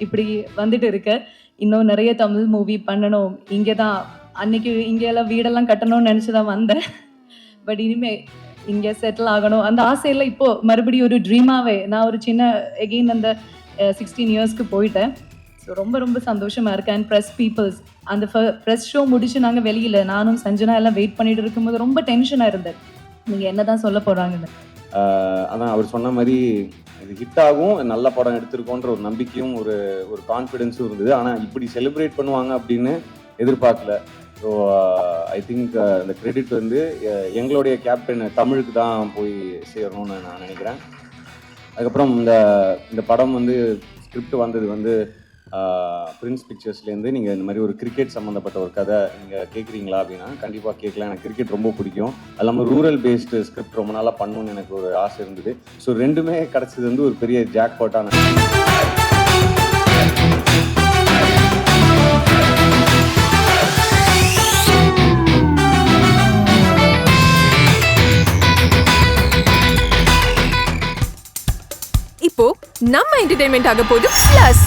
இப்படி வந்துட்டு இருக்கு. இன்னும் நிறைய தமிழ் மூவி பண்ணணும். இங்கே தான் அன்னைக்கு இங்கெல்லாம் வீடெல்லாம் கட்டணும்னு நினச்சி தான் வந்தேன். பட் இனிமே இங்கே செட்டில் ஆகணும் அந்த ஆசையெல்லாம் இப்போ மறுபடியும் ஒரு ட்ரீமாகவே நான் ஒரு சின்ன எகெயின் அந்த 16 இயர்ஸ்க்கு போயிட்டேன். ஸோ ரொம்ப ரொம்ப சந்தோஷமாக இருக்கேன். அண்ட் ப்ரெஸ் பீப்புள்ஸ் அந்த ப்ரெஸ் ஷோ முடிச்சு நாங்கள் வெளியில் நானும் சஞ்சனா எல்லாம் வெயிட் பண்ணிட்டு இருக்கும்போது ரொம்ப டென்ஷனாக இருந்தேன். நீங்கள் என்ன தான் சொல்ல போகிறாங்கன்னு. அதான் அவர் சொன்ன மாதிரி இது ஹிட் ஆகும், நல்ல படம் எடுத்திருக்கோன்ற ஒரு நம்பிக்கையும் ஒரு கான்ஃபிடென்ஸும் இருந்தது. ஆனால் இப்படி செலிப்ரேட் பண்ணுவாங்க அப்படின்னு எதிர்பார்க்கல. ஸோ ஐ திங்க் இந்த கிரெடிட் வந்து எங்களுடைய கேப்டன் தமிழுக்கு தான் போய் சேரணும்னு நான் நினைக்கிறேன். அதுக்கப்புறம் இந்த படம் வந்து ஸ்கிரிப்ட் வந்தது வந்து பிரின்ஸ் பிக்சர்ஸ்லேருந்து நீங்கள் இந்த மாதிரி ஒரு கிரிக்கெட் சம்மந்தப்பட்ட ஒரு கதை நீங்கள் கேட்குறீங்களா அப்படின்னா கண்டிப்பாக கேட்கலாம். எனக்கு கிரிக்கெட் ரொம்ப பிடிக்கும். அது இல்லாமல் ரூரல் பேஸ்டு ஸ்கிரிப்ட் ரொம்ப நாளாக பண்ணணும்னு எனக்கு ஒரு ஆசை இருந்தது. ஸோ ரெண்டுமே கிடச்சது வந்து ஒரு பெரிய ஜாக்பாட்டான. இப்போ நம்ம என்டர்டைன்மெண்ட் ஆக போகுது பிளஸ்.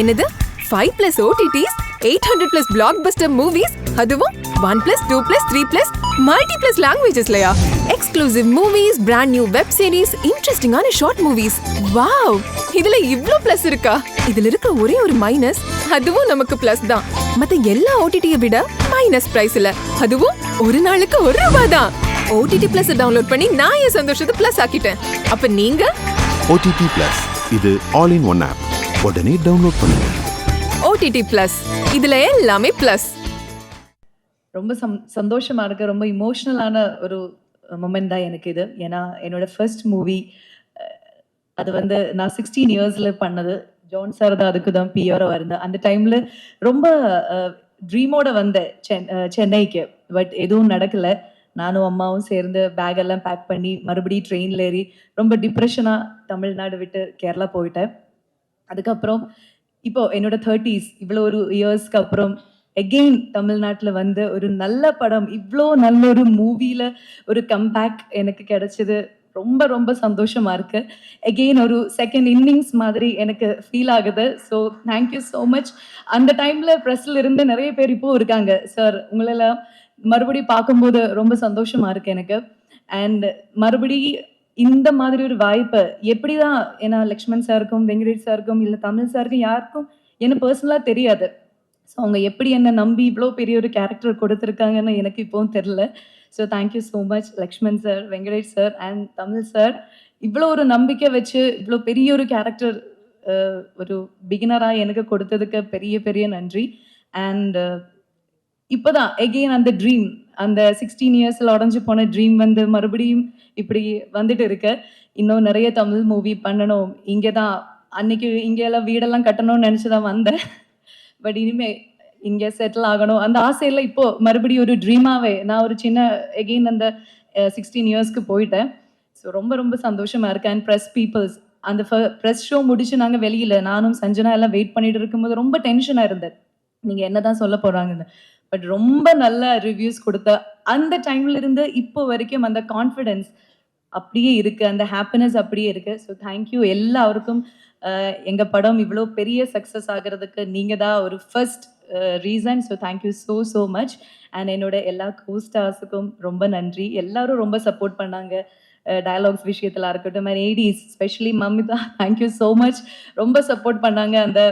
என்னது 5+ OTTs, 800+ blockbuster movies, அதுவும் 1+, 2+, 3+ multi+ languagesலயா? Exclusive movies, brand new web series, இன்ட்ரெஸ்டிங்கான ஷார்ட் மூவிஸ். வாவ், இதுல இவ்ளோ பிளஸ் இருக்கா? இதுல இருக்க ஒரே ஒரு மைனஸ், அதுவும் நமக்கு பிளஸ் தான். மத்த எல்லா OTT-ய விட மைனஸ் பிரைஸ்ல, அதுவும் ஒரு நாளுக்கு ₹1 தான். OTT Plus டவுன்லோட் பண்ணி நான் என் சந்தோஷத்தை பிளஸ் ஆக்கிட்டேன். அப்ப நீங்க OTT Plus இது ஆல் இன் ஒன் ஆப். உடனே டவுன்லோட் பண்ணுங்க. OTT Plus இதுல எல்லாமே பிளஸ். ரொம்ப சந்தோஷமா இருக்கு. ரொம்ப இமோஷனலான ஒரு மொமெண்ட் தான் எனக்கு இது. ஏன்னா என்னோட ஃபர்ஸ்ட் மூவி அது வந்து நான் 16 இயர்ஸ்ல பண்ணது. ஜான் சார் தான் அதுக்கு தான் பிஆராக இருந்தேன். அந்த டைம்ல ரொம்ப ட்ரீமோட வந்தேன் சென்னைக்கு. பட் எதுவும் நடக்கல. நானும் அம்மாவும் சேர்ந்து பேக் எல்லாம் பேக் பண்ணி மறுபடியும் ட்ரெயினில் ஏறி ரொம்ப டிப்ரெஷனாக தமிழ்நாடு விட்டு கேரளா போயிட்டேன். அதுக்கப்புறம் இப்போ என்னோட 30s இவ்வளோ ஒரு இயர்ஸ்க்கு அப்புறம் எகெயின் தமிழ்நாட்டில் வந்து ஒரு நல்ல படம், இவ்வளோ நல்ல ஒரு மூவியில் ஒரு கம்பேக் எனக்கு கிடைச்சது. ரொம்ப ரொம்ப சந்தோஷமாக இருக்குது. எகெயின் ஒரு செகண்ட் இன்னிங்ஸ் மாதிரி எனக்கு ஃபீல் ஆகுது. So thank you so much. அந்த டைமில் ப்ரெஸ்ஸில் இருந்து நிறைய பேர் இப்போது இருக்காங்க. சார் உங்களெல்லாம் மறுபடியும் பார்க்கும்போது ரொம்ப சந்தோஷமாக இருக்குது எனக்கு. அண்ட் மறுபடியும் இந்த மாதிரி ஒரு வாய்ப்பை எப்படி தான், ஏன்னா லக்ஷ்மண் சாருக்கும் வெங்கடேஷ் சாருக்கும் இல்லை தமிழ் சாருக்கும் யாருக்கும் என்ன பர்சனலாக தெரியாது. ஸோ அவங்க எப்படி என்னை நம்பி இவ்வளோ பெரிய ஒரு கேரக்டர் கொடுத்துருக்காங்கன்னு எனக்கு இப்போவும் தெரில. So thank you so much Lakshman sir, Venkatesh sir and Tamil sir. இவ்வளோ ஒரு நம்பிக்கை வச்சு இவ்வளோ பெரிய ஒரு கேரக்டர் ஒரு பிகினராக எனக்கு கொடுத்ததுக்கு பெரிய பெரிய நன்றி. அண்ட் இப்போதான் எகெயின் அந்த ட்ரீம், அந்த 16 இயர்ஸில் உடஞ்சி போன ட்ரீம் வந்து மறுபடியும் இப்படி வந்துட்டு இருக்கு. இன்னும் நிறைய தமிழ் மூவி பண்ணணும். இங்கே தான் அன்னைக்கு இங்கெல்லாம் வீடெல்லாம் கட்டணும்னு நினச்சி தான் வந்தேன். பட் இனிமே இங்கே செட்டில் ஆகணும் அந்த ஆசையெல்லாம் இப்போ மறுபடியும் ஒரு ட்ரீமாகவே நான் ஒரு சின்ன எகெயின் அந்த 16 இயர்ஸ்க்கு போயிட்டேன். ஸோ ரொம்ப ரொம்ப சந்தோஷமாக இருக்கேன். அண்ட் ப்ரெஸ் பீப்புள்ஸ் அந்த ப்ரெஸ் ஷோ முடிச்சு நாங்கள் வெளியில் நானும் சஞ்சனா எல்லாம் வெயிட் பண்ணிட்டு இருக்கும்போது ரொம்ப டென்ஷனாக இருந்தேன். நீங்கள் என்ன தான் சொல்ல போகிறாங்கன்னு. பட் ரொம்ப நல்ல ரிவ்யூஸ் கொடுத்த அந்த டைம்ல இருந்து இப்போ வரைக்கும் அந்த கான்ஃபிடென்ஸ் அப்படியே இருக்குது, அந்த ஹாப்பினஸ் அப்படியே இருக்குது. ஸோ தேங்க்யூ எல்லாருக்கும். எங்கள் படம் இவ்வளோ பெரிய சக்ஸஸ் ஆகிறதுக்கு நீங்கள் தான் ஒரு first reason. So thank you so so much. And என்னோட எல்லா கோஸ்டார்ஸுக்கும் ரொம்ப நன்றி. எல்லாரும் ரொம்ப சப்போர்ட் பண்ணாங்க டயலாக்ஸ் விஷயத்தில் இருக்கட்டும். அண்ட் ஏடிஸ் specially Mamitha, thank you so much. ரொம்ப சப்போர்ட் பண்ணாங்க அந்த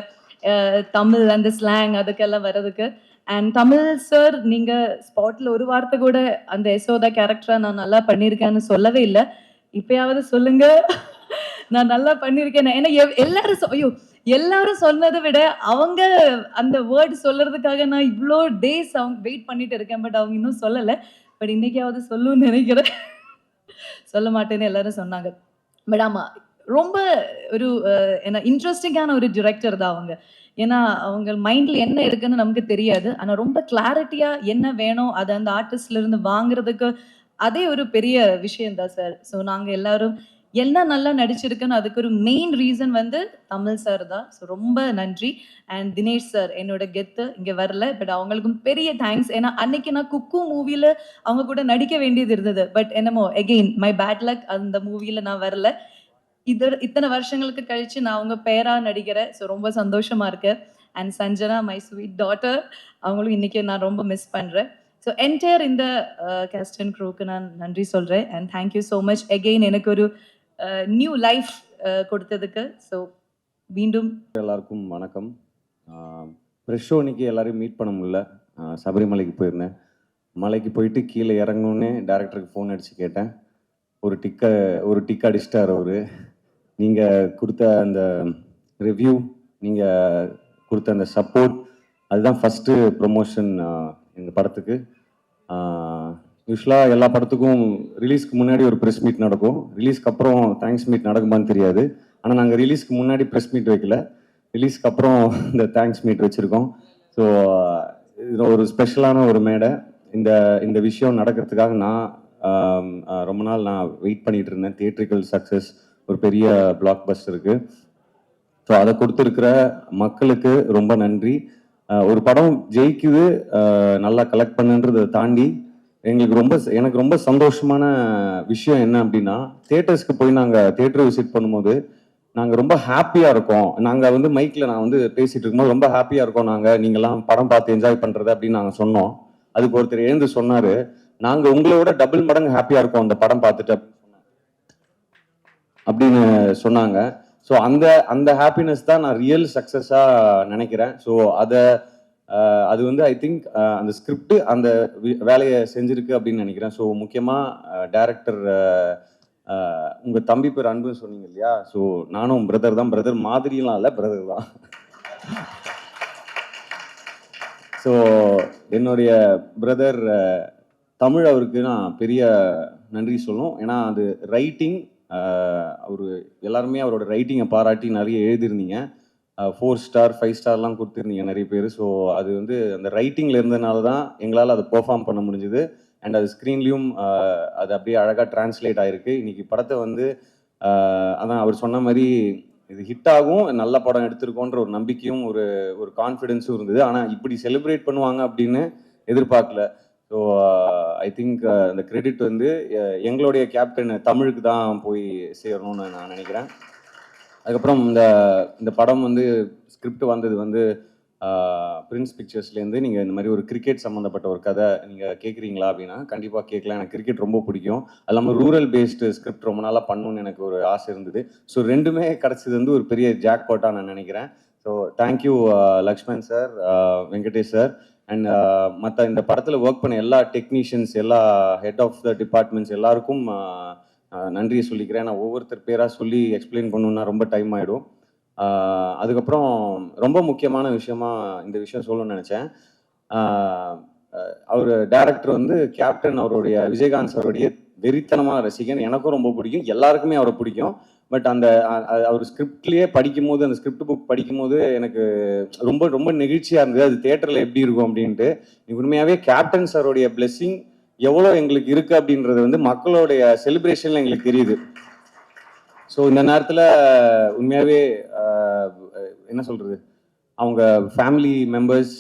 தமிழ் அந்த ஸ்லாங் அதுக்கெல்லாம் வர்றதுக்கு. அண்ட் தமிழ் சார், நீங்கள் ஸ்பாட்டில் ஒரு வார்த்தை கூட அந்த யசோதா கேரக்டரை நான் நல்லா பண்ணியிருக்கேன்னு சொல்லவே இல்லை. இப்பயாவது சொல்லுங்க நான் நல்லா பண்ணியிருக்கேன். ஏன்னா எல்லாரும் சொன்னதை விட அவங்க அந்த வேர்டு சொல்றதுக்காக நான் இவ்வளோ டேஸ் அவங்க வெயிட் பண்ணிட்டு இருக்கேன். பட் அவங்க இன்னும் சொல்லலை. பட் இன்னைக்காவது சொல்லுன்னு நினைக்கிறேன். சொல்ல மாட்டேன்னு எல்லாரும் சொன்னாங்க. பட் ஆமாம், ரொம்ப ஒரு என்ன இன்ட்ரெஸ்டிங்கான ஒரு டிரெக்டர் தான் அவங்க. ஏன்னா அவங்க மைண்டில் என்ன இருக்குன்னு நமக்கு தெரியாது. ஆனால் ரொம்ப கிளாரிட்டியாக என்ன வேணும் அதை அந்த ஆர்டிஸ்ட்லேருந்து வாங்குறதுக்கு அதே ஒரு பெரிய விஷயந்தான் சார். ஸோ நாங்கள் எல்லாரும் என்ன நல்லா நடிச்சிருக்குன்னு அதுக்கு ஒரு மெயின் ரீசன் வந்து தமிழ் சார் தான். ஸோ ரொம்ப நன்றி. அண்ட் தினேஷ் சார் என்னோட கெத்து இங்கே வரல. பட் அவங்களுக்கும் பெரிய தேங்க்ஸ். ஏன்னா அன்னைக்கு நான் குக்கு மூவியில் அவங்க கூட நடிக்க வேண்டியது இருந்தது. பட் என்னமோ எகெயின் மை பேட் லக், அந்த மூவியில் நான் வரல. இத்தனை வருஷங்களுக்கு கழிச்சு நான் உங்க பேரா நடிக்கிறேன். ஸோ ரொம்ப சந்தோஷமா இருக்கு. And Sanjana my sweet daughter, அவங்களும் இன்னைக்கு நான் ரொம்ப மிஸ் பண்றேன். ஸோ என்டையர் இந்த கேஸ்ட் அண்ட் க்ரூக்கு நான் நன்றி சொல்றேன். And thank you so much again எனக்கு ஒரு நியூ லைஃப் கொடுத்ததுக்கு. ஸோ மீண்டும் எல்லாருக்கும் வணக்கம். ஃப்ரெஷ் ஷோ இன்னைக்கு எல்லாரையும் மீட் பண்ண முடியல. சபரிமலைக்கு போயிருந்தேன். மலைக்கு போயிட்டு கீழே இறங்கணுன்னே டேரக்டருக்கு ஃபோன் அடித்து கேட்டேன். ஒரு டிக் அடிச்சிட்டார் அவர். நீங்கள் கொடுத்த அந்த ரிவ்யூ, நீங்கள் கொடுத்த அந்த சப்போர்ட், அதுதான் ஃபஸ்ட்டு ப்ரொமோஷன் எங்கள் படத்துக்கு. யூஸ்வலாக எல்லா படத்துக்கும் ரிலீஸ்க்கு முன்னாடி ஒரு ப்ரெஸ் மீட் நடக்கும். ரிலீஸ்க்கு அப்புறம் தேங்க்ஸ் மீட் நடக்குமான்னு தெரியாது. ஆனால் நாங்கள் ரிலீஸ்க்கு முன்னாடி ப்ரெஸ் மீட் வைக்கல, ரிலீஸ்க்கு அப்புறம் இந்த தேங்க்ஸ் மீட் வச்சுருக்கோம். ஸோ இது ஒரு ஸ்பெஷலான ஒரு மேடை. இந்த விஷயம் நடக்கிறதுக்காக நான் ரொம்ப நாள் வெயிட் பண்ணிகிட்டு இருந்தேன். தியேட்ரிக்கல் சக்ஸஸ், ஒரு பெரிய பிளாக் பஸ்டருக்கு. ஸோ அதை கொடுத்துருக்கிற மக்களுக்கு ரொம்ப நன்றி. ஒரு படம் ஜெயிக்குது, நல்லா கலெக்ட் பண்ணுன்றதை தாண்டி எனக்கு ரொம்ப சந்தோஷமான விஷயம் என்ன அப்படின்னா, தியேட்டர்ஸ்க்கு போய் நாங்கள் தியேட்டர் விசிட் பண்ணும்போது நாங்கள் ரொம்ப ஹாப்பியாக இருக்கோம். நாங்கள் வந்து மைக்கில் நான் வந்து பேசிகிட்டு இருக்கும்போது ரொம்ப ஹாப்பியாக இருக்கோம் நீங்கள்லாம் படம் பார்த்து என்ஜாய் பண்ணுறது அப்படின்னு நாங்கள் சொன்னோம். அதுக்கு ஒருத்தர் எழுந்து சொன்னார், நாங்கள் உங்களோட டபுள் மடங்கு ஹாப்பியாக இருக்கோம் அந்த படம் பார்த்துட்டு அப்படின்னு சொன்னாங்க. ஸோ அந்த ஹாப்பினஸ் தான் நான் ரியல் சக்ஸஸாக நினைக்கிறேன். ஸோ அது வந்து ஐ திங்க் அந்த ஸ்கிரிப்ட் அந்த வேலையை செஞ்சுருக்கு அப்படின்னு நினைக்கிறேன். ஸோ முக்கியமாக டைரக்டர், உங்கள் தம்பி பேர் அன்புன்னு சொன்னீங்க இல்லையா? ஸோ நானும் பிரதர் தான், பிரதர் மாதிரிலாம் இல்லை, பிரதர் தான். ஸோ என்னுடைய பிரதர் தமிழ், அவருக்கு நான் பெரிய நன்றி சொல்லணும். ஏன்னா அது ரைட்டிங், அவர் எல்லாருமே அவரோட ரைட்டிங்கை பாராட்டி நிறைய எழுதியிருந்தீங்க. 4 ஸ்டார் 5 ஸ்டார்லாம் கொடுத்துருந்தீங்க நிறைய பேர். ஸோ அது வந்து அந்த ரைட்டிங்கில் இருந்ததுனால தான் எங்களால் அதை பெர்ஃபார்ம் பண்ண முடிஞ்சுது. அண்ட் அது ஸ்க்ரீன்லேயும் அது அப்படியே அழகாக டிரான்ஸ்லேட் ஆகிருக்கு. இன்றைக்கி படத்தை வந்து அதான் அவர் சொன்ன மாதிரி இது ஹிட் ஆகும், நல்ல படம் எடுத்திருக்கோன்ற ஒரு நம்பிக்கையும் ஒரு கான்ஃபிடென்ஸும் இருந்தது. ஆனால் இப்படி செலிப்ரேட் பண்ணுவாங்க அப்படின்னு எதிர்பார்க்கல. ஸோ ஐ திங்க் அந்த கிரெடிட் வந்து எங்களுடைய கேப்டன் தமிழுக்கு தான் போய் சேரணும்னு நான் நினைக்கிறேன். அதுக்கப்புறம் இந்த படம் வந்து ஸ்கிரிப்ட் வந்தது வந்து பிரின்ஸ் பிக்சர்ஸ்லேருந்து. நீங்கள் இந்த மாதிரி ஒரு கிரிக்கெட் சம்மந்தப்பட்ட ஒரு கதை நீங்கள் கேட்குறீங்களா அப்படின்னா கண்டிப்பாக கேட்கலாம். எனக்கு கிரிக்கெட் ரொம்ப பிடிக்கும். அது இல்லாமல் ரூரல் பேஸ்டு ஸ்கிரிப்ட் ரொம்ப நாளாக பண்ணணும்னு எனக்கு ஒரு ஆசை இருந்தது. ஸோ ரெண்டுமே கிடச்சது வந்து ஒரு பெரிய ஜாக்பாட்டாக நான் நினைக்கிறேன். So thank you Lakshman sir, Venkatesh sir, and மற்ற இந்த படத்தில் ஒர்க் பண்ண எல்லா டெக்னீஷியன்ஸ், எல்லா ஹெட் ஆஃப் த டிபார்ட்மெண்ட்ஸ் எல்லாருக்கும் நன்றியை சொல்லிக்கிறேன். நான் ஒவ்வொருத்தர் பேராக சொல்லி எக்ஸ்பிளைன் பண்ணணுன்னா ரொம்ப டைம் ஆகிடும். அதுக்கப்புறம் ரொம்ப முக்கியமான விஷயமா இந்த விஷயம் சொல்லணும்னு நினச்சேன். அவர் டைரக்டர் வந்து கேப்டன் அவருடைய விஜயகாந்த் சாருடைய வெறித்தனமான ரசிகன். எனக்கும் ரொம்ப பிடிக்கும், எல்லாருக்குமே அவரை பிடிக்கும். பட் அவர் ஸ்கிரிப்ட்லேயே படிக்கும்போது, அந்த ஸ்கிரிப்ட் புக் படிக்கும்போது எனக்கு ரொம்ப ரொம்ப நெகிழ்ச்சியாக இருந்தது. அது தியேட்டரில் எப்படி இருக்கும் அப்படின்ட்டு. உண்மையாகவே கேப்டன் சாருடைய பிளெஸ்ஸிங் எவ்வளோ எங்களுக்கு இருக்குது அப்படின்றது வந்து மக்களுடைய செலிப்ரேஷனில் எங்களுக்கு தெரியுது. ஸோ இந்த நேரத்தில் உண்மையாகவே என்ன சொல்கிறது, அவங்க ஃபேமிலி மெம்பர்ஸ்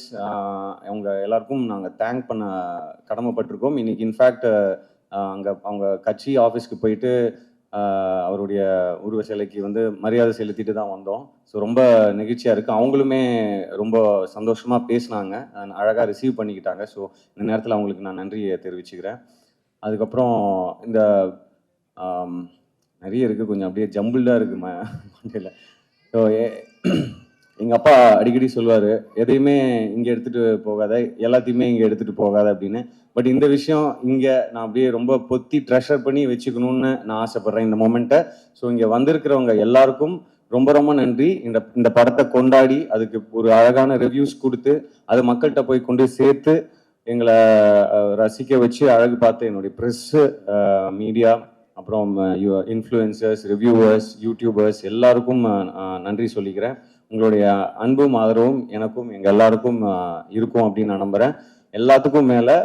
அவங்க எல்லாருக்கும் நாங்கள் தேங்க் பண்ண கடமைப்பட்டிருக்கோம். இன்றைக்கி இன்ஃபேக்ட் அவங்க கட்சி ஆஃபீஸ்க்கு போயிட்டு அவருடைய உருவ சிலைக்கு வந்து மரியாதை செலுத்திட்டு தான் வந்தோம். ஸோ ரொம்ப நெகிழ்ச்சியாக இருக்குது. அவங்களுமே ரொம்ப சந்தோஷமாக பேசினாங்க, அழகாக ரிசீவ் பண்ணிக்கிட்டாங்க. ஸோ இந்த நேரத்தில் அவங்களுக்கு நான் நன்றியை தெரிவிச்சுக்கிறேன். அதுக்கப்புறம் இந்த நிறைய இருக்குது, கொஞ்சம் அப்படியே ஜம்பிள்டாக இருக்குது மண்டையில். ஸோ எங்கள் அப்பா அடிக்கடி சொல்லுவார், எதையுமே இங்கே எடுத்துகிட்டு போகாத, எல்லாத்தையுமே இங்கே எடுத்துகிட்டு போகாத அப்படின்னு. பட் இந்த விஷயம் இங்கே நான் அப்படியே ரொம்ப பொத்தி ட்ரெஷர் பண்ணி வச்சுக்கணும்னு நான் ஆசைப்பட்றேன் இந்த மொமெண்ட்டை. ஸோ இங்கே வந்திருக்கிறவங்க எல்லாருக்கும் ரொம்ப ரொம்ப நன்றி. இந்த படத்தை கொண்டாடி அதுக்கு ஒரு அழகான ரிவ்யூஸ் கொடுத்து அது மக்கள்கிட்ட போய் கொண்டு சேர்த்து எங்களை ரசிக்க வச்சு அழகு பார்த்து என்னுடைய ப்ரெஸ்ஸு, மீடியா, அப்புறம் இன்ஃப்ளூயன்சர்ஸ், ரிவ்யூவர்ஸ், யூடியூபர்ஸ் எல்லாருக்கும் நன்றி சொல்லிக்கிறேன். உங்களுடைய அன்பும் ஆதரவும் எனக்கும் எங்கள் எல்லாருக்கும் இருக்கும் அப்படின்னு நான் நம்புகிறேன். எல்லாத்துக்கும் மேலே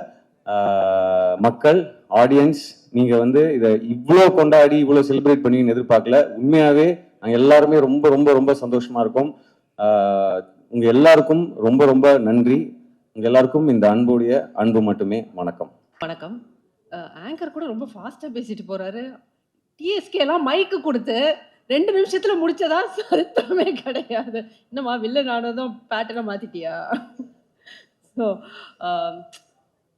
மக்கள், ஆடியன்ஸ், நீங்கள் வந்து இதை இவ்வளோ கொண்டாடி இவ்வளோ செலிப்ரேட் பண்ணி எதிர்பார்க்கல. உண்மையாகவே நாங்கள் எல்லாருமே ரொம்ப ரொம்ப ரொம்ப சந்தோஷமாக இருக்கோம். உங்கள் எல்லாருக்கும் ரொம்ப ரொம்ப நன்றி. உங்கள் எல்லாருக்கும் இந்த அன்புடைய அன்பு மட்டுமே. வணக்கம். வணக்கம். ஆங்கர் கூட ரொம்ப ஃபாஸ்ட்டாக பேசிட்டு போகிறாரு. டிஎஸ்கே எல்லாம் மைக்கு கொடுத்து 2 நிமிஷத்துல முடிச்சதா சரித்திரமே கிடையாது. என்னம்மா வில்லன் ஆனதும் பேட்டர்ன மாத்திட்டியா? ஸோ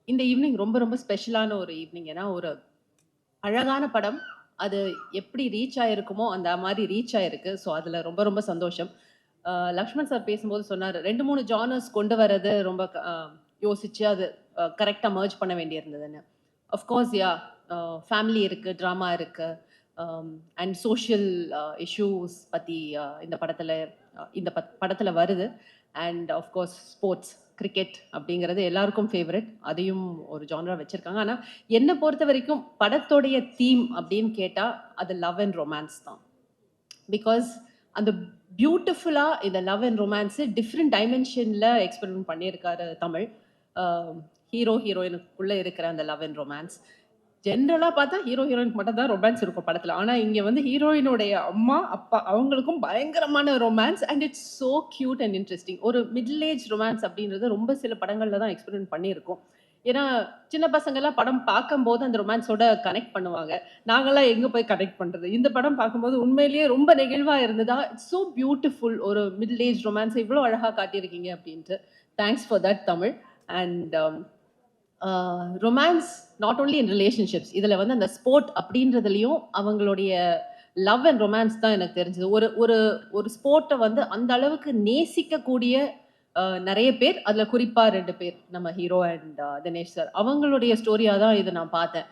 இந்த ஈவினிங் ரொம்ப ரொம்ப ஸ்பெஷலான ஒரு ஈவினிங். ஏன்னா ஒரு அழகான படம். அது எப்படி ரீச் ஆயிருக்குமோ அந்த மாரி ரீச் ஆயிருக்கு. ஸோ அதுல ரொம்ப ரொம்ப சந்தோஷம். லக்ஷ்மண் சார் பேசும்போது சொன்னாரு 2, 3 ஜானர்ஸ் கொண்டு வரது ரொம்ப யோசிச்சு அது கரெக்ட்டா மெர்ஜ் பண்ண வேண்டியிருந்ததுன்னு. ஆஃப் கோர்ஸ் ஃபேமிலி இருக்கு, ட்ராமா இருக்கு. அண்ட் சோஷியல் இஷ்யூஸ் பத்தி இந்த படத்துல வருது. And half course sports, cricket அப்படிங்கிறது எல்லாருக்கும் ஃபேவரட். அதையும் ஒரு ஜானரா வச்சிருக்காங்க. ஆனா என்ன பொறுத்த வரைக்கும் படத்தோடைய தீம் அப்படின்னு கேட்டா அது லவ் அண்ட் ரொமான்ஸ் தான். பிகாஸ் அந்த பியூட்டிஃபுல்லா இந்த லவ் அண்ட் ரொமான்ஸ் டிஃப்ரெண்ட் டைமென்ஷன்ல எக்ஸ்பெரிமெண்ட் பண்ணியிருக்காரு தமிழ். ஹீரோ ஹீரோயினுக்குள்ள இருக்கிற அந்த லவ் அண்ட் ரொமான்ஸ். ஜென்ரலா பார்த்தா ஹீரோ ஹீரோயினுக்கு மட்டும் தான் ரொமான்ஸ் இருக்கும் படத்துல. ஆனா இங்க வந்து ஹீரோயினுடைய அம்மா அப்பா அவங்களுக்கும் பயங்கரமான romance. And it's so cute and interesting. ஒரு மிடில் ஏஜ் ரொமான்ஸ் அப்படின்றது ரொம்ப சில படங்கள்ல தான் எக்ஸ்பெரிமெண்ட் பண்ணியிருக்கோம். ஏன்னா சின்ன பசங்க எல்லாம் படம் பார்க்கும்போது அந்த ரொமான்ஸோட கனெக்ட் பண்ணுவாங்க. நாங்கெல்லாம் எங்க போய் கனெக்ட் பண்றது? இந்த படம் பார்க்கும்போது உண்மையிலேயே ரொம்ப நெகிழ்வா இருந்ததா. It's so beautiful. ஒரு மிடில் ஏஜ் ரொமான்ஸ் இவ்வளோ அழகா காட்டியிருக்கீங்க அப்படின்ட்டு. Thanks for that Tamil. And romance not only in relationships. இதுல வந்து அந்த ஸ்போர்ட் அப்படின்றதுலயும் அவங்களுடைய லவ் அண்ட் ரொமான்ஸ் தான் எனக்கு தெரிஞ்சது. ஒரு ஒரு ஒரு ஸ்போர்ட்டை வந்து அந்த அளவுக்கு நேசிக்கக்கூடிய நிறைய பேர், அதுல குறிப்பா 2 பேர், நம்ம ஹீரோ அண்ட் தினேஷ் சார், அவங்களுடைய ஸ்டோரியா தான் இதை நான் பார்த்தேன்.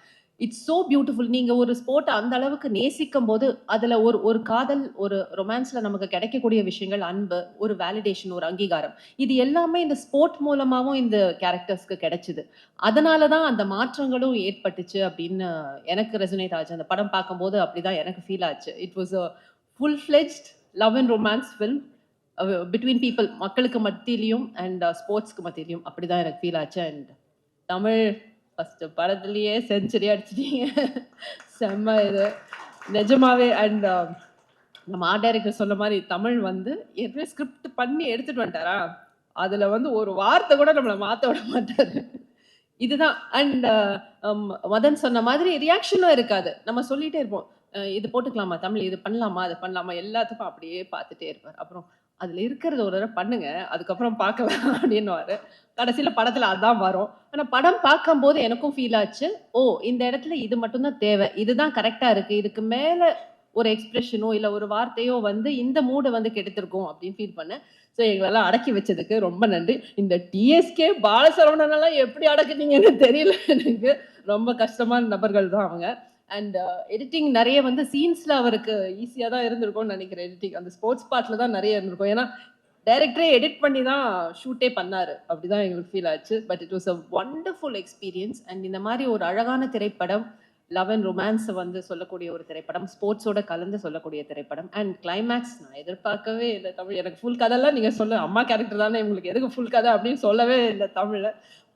It's so beautiful. நீங்க ஒரு ஸ்போர்ட்டை அந்த அளவுக்கு நேசிக்கும் போது அதுல ஒரு காதல், ஒரு ரொமான்ஸ்ல நமக்கு கிடைக்கக்கூடிய விஷயங்கள், அன்பு, ஒரு வேலிடேஷன், ஒரு அங்கீகாரம், இது எல்லாமே இந்த ஸ்போர்ட் மூலமாவும் இந்த கேரக்டர்ஸ்க்கு கிடைச்சது. அதனாலதான் அந்த மாற்றங்களும் ஏற்பட்டுச்சு அப்படின்னு எனக்கு ரெசனேட் ஆச்சு. அந்த படம் பார்க்கும்போது அப்படிதான் எனக்கு ஃபீல் ஆச்சு. It was a full fledged love and romance film between people, மக்களுக்கு மத்தியிலையும் அண்ட் ஸ்போர்ட்ஸ்க்கு மத்தியிலையும். அப்படிதான் எனக்கு ஃபீல் ஆச்சு. அண்ட் தமிழ் ஃபர்ஸ்ட் படத்துலயே செஞ்சுரி அடிச்சிட்டீங்க. செம்ம இது நிஜமாவே. அண்ட் நம்ம ஆர்ட் டைரக்டர் சொன்ன மாதிரி தமிழ் வந்து ஏற்கனவே ஸ்கிரிப்ட் பண்ணி எடுத்துட்டு வந்துட்டாரா, அதுல வந்து ஒரு வார்த்தை கூட நம்மளை மாத்த விட மாட்டாரு. இதுதான். அண்ட் மதன் சொன்ன மாதிரி ரியாக்ஷனும் இருக்காது. நம்ம சொல்லிட்டே இருப்போம், இது போட்டுக்கலாமா தமிழ், இது பண்ணலாமா, அது பண்ணலாமா, எல்லாத்துக்கும் அப்படியே பார்த்துட்டே இருப்பார். அப்புறம் அதுல இருக்கிறது ஒரு தடவை பண்ணுங்க, அதுக்கப்புறம் பார்க்கலாம் அப்படின்னுவாரு. கடைசியில படத்துல அதான் வரும். ஆனா படம் பார்க்கும்போது எனக்கும் ஃபீல் ஆச்சு, ஓ இந்த இடத்துல இது மட்டும்தான் தேவை, இதுதான் கரெக்டா இருக்கு, இதுக்கு மேல ஒரு எக்ஸ்பிரஷனோ இல்ல ஒரு வார்த்தையோ வந்து இந்த மூடை வந்து கெடுத்திருக்கும் அப்படின்னு ஃபீல் பண்ணேன். ஸோ எங்களெல்லாம் அடக்கி வச்சதுக்கு ரொம்ப நன்றி. இந்த டிஎஸ்கே பாலசரவணனெல்லாம் எப்படி அடக்குனீங்கன்னு தெரியல எனக்கு. ரொம்ப கஷ்டமான நபர்கள் தான் அவங்க. அண்ட் எடிட்டிங் நிறைய வந்து சீன்ஸ்ல அவருக்கு ஈஸியாக தான் இருந்திருக்கும்னு நினைக்கிறேன். எடிட்டிங் அந்த ஸ்போர்ட்ஸ் பார்ட்ல தான் நிறைய இருந்திருக்கும். ஏன்னா டைரக்டரே எடிட் பண்ணி தான் ஷூட்டே பண்ணாரு. அப்படிதான் எங்களுக்கு ஃபீல் ஆச்சு. But it was a wonderful experience. And இந்த மாதிரி ஒரு அழகான திரைப்படம், லவ் அண்ட் ரொமான்ஸை வந்து சொல்லக்கூடிய ஒரு திரைப்படம், ஸ்போர்ட்ஸோட கலந்து சொல்லக்கூடிய திரைப்படம். அண்ட் கிளைமேக்ஸ் நான் எதிர்பார்க்கவே இல்லை தமிழ். எனக்கு ஃபுல் கதைலாம் நீங்கள் சொல்ல, அம்மா கேரக்டர் தானே உங்களுக்கு எதுக்கு ஃபுல் கதை அப்படின்னு சொல்லவே இல்லை தமிழில்.